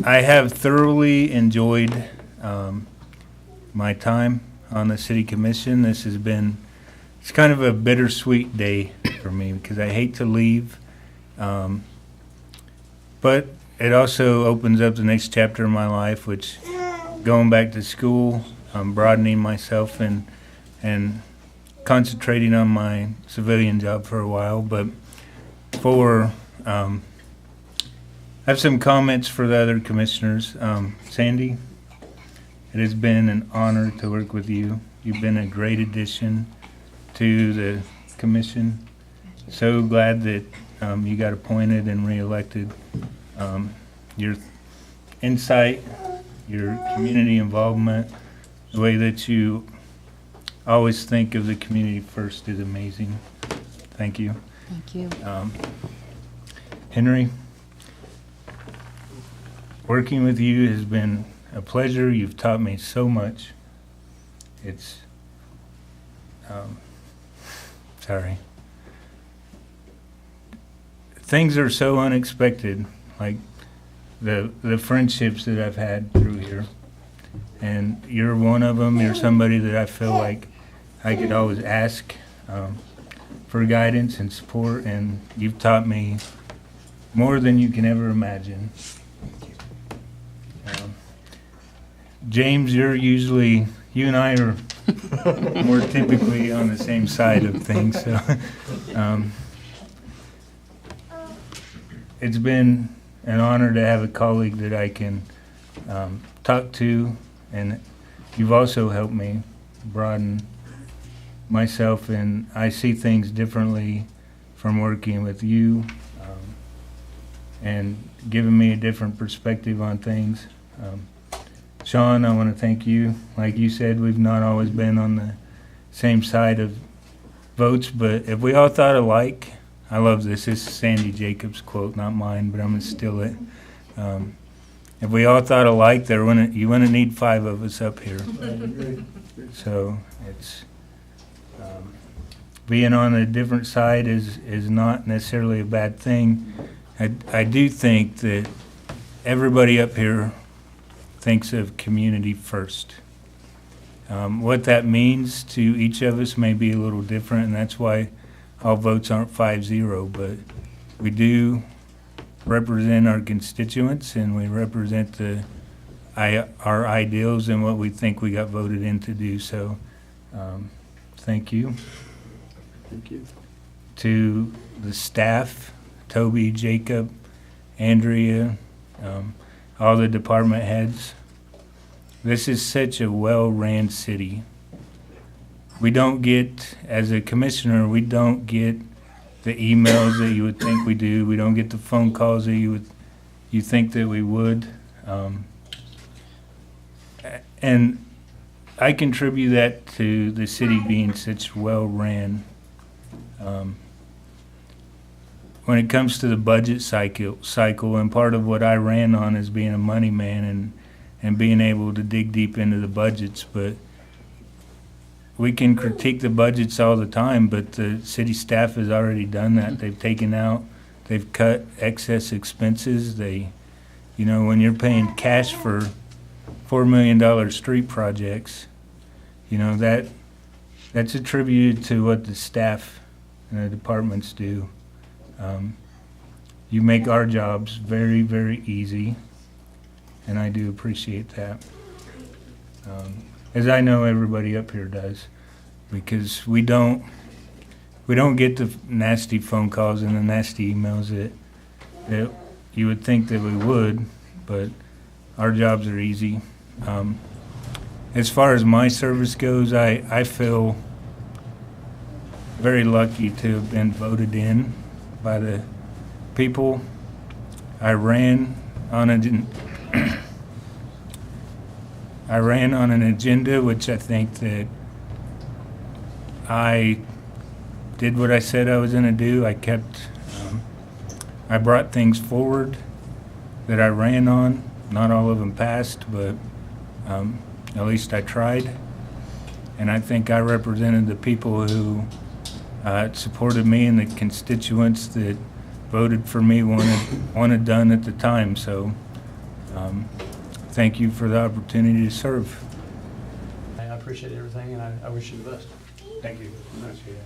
I have thoroughly enjoyed my time on the city commission. This has been, it's kind of a bittersweet day for me because I hate to leave. But it also opens up the next chapter of my life, which going back to school, broadening myself and concentrating on my civilian job for a while. But for I have some comments for the other commissioners. Sandy, it has been an honor to work with you. You've been a great addition to the commission. So glad that you got appointed and reelected. Your insight, your community involvement, the way that you always think of the community first is amazing. Thank you. Thank you. Henry, working with you has been a pleasure. You've taught me so much. It's, sorry. Things are so unexpected, like the friendships that I've had through here. And you're one of them. You're somebody that I feel like I could always ask for guidance and support, and you've taught me more than you can ever imagine. James, you and I are more typically on the same side of things. So, it's been an honor to have a colleague that I can talk to, and you've also helped me broaden myself, and I see things differently from working with you, and giving me a different perspective on things. Sean, I want to thank you. Like you said, we've not always been on the same side of votes, but if we all thought alike, I love this. This is Sandy Jacobs' quote, not mine, but I'm going to steal it. If we all thought alike, you wouldn't need 5 of us up here. So it's being on a different side is not necessarily a bad thing. I do think that everybody up here thinks of community first. What that means to each of us may be a little different, and that's why all votes aren't 5-0, but we do represent our constituents, and we represent our ideals and what we think we got voted in to do. So thank you. Thank you. To the staff, Toby, Jacob, Andrea, all the department heads. This is such a well-ran city. We don't get, as a commissioner, we don't get the emails that you would think we do. We don't get the phone calls that you think that we would. And I contribute that to the city being such well-ran. When it comes to the budget cycle, and part of what I ran on is being a money man and being able to dig deep into the budgets, but we can critique the budgets all the time, but the city staff has already done that. They've cut excess expenses. When you're paying cash for $4 million street projects, that's attributed to what the staff and the departments do. You make our jobs very, very easy, and I do appreciate that. As I know everybody up here does, because we don't get the nasty phone calls and the nasty emails that you would think that we would, but our jobs are easy. As far as my service goes, I feel very lucky to have been voted in by the people. I ran on an agenda which I think that I did what I said I was going to do. I brought things forward that I ran on. Not all of them passed, but at least I tried. And I think I represented the people who supported me and the constituents that voted for me wanted done at the time. So Thank you for the opportunity to serve. I appreciate everything, and I wish you the best. Thank you. Appreciate it.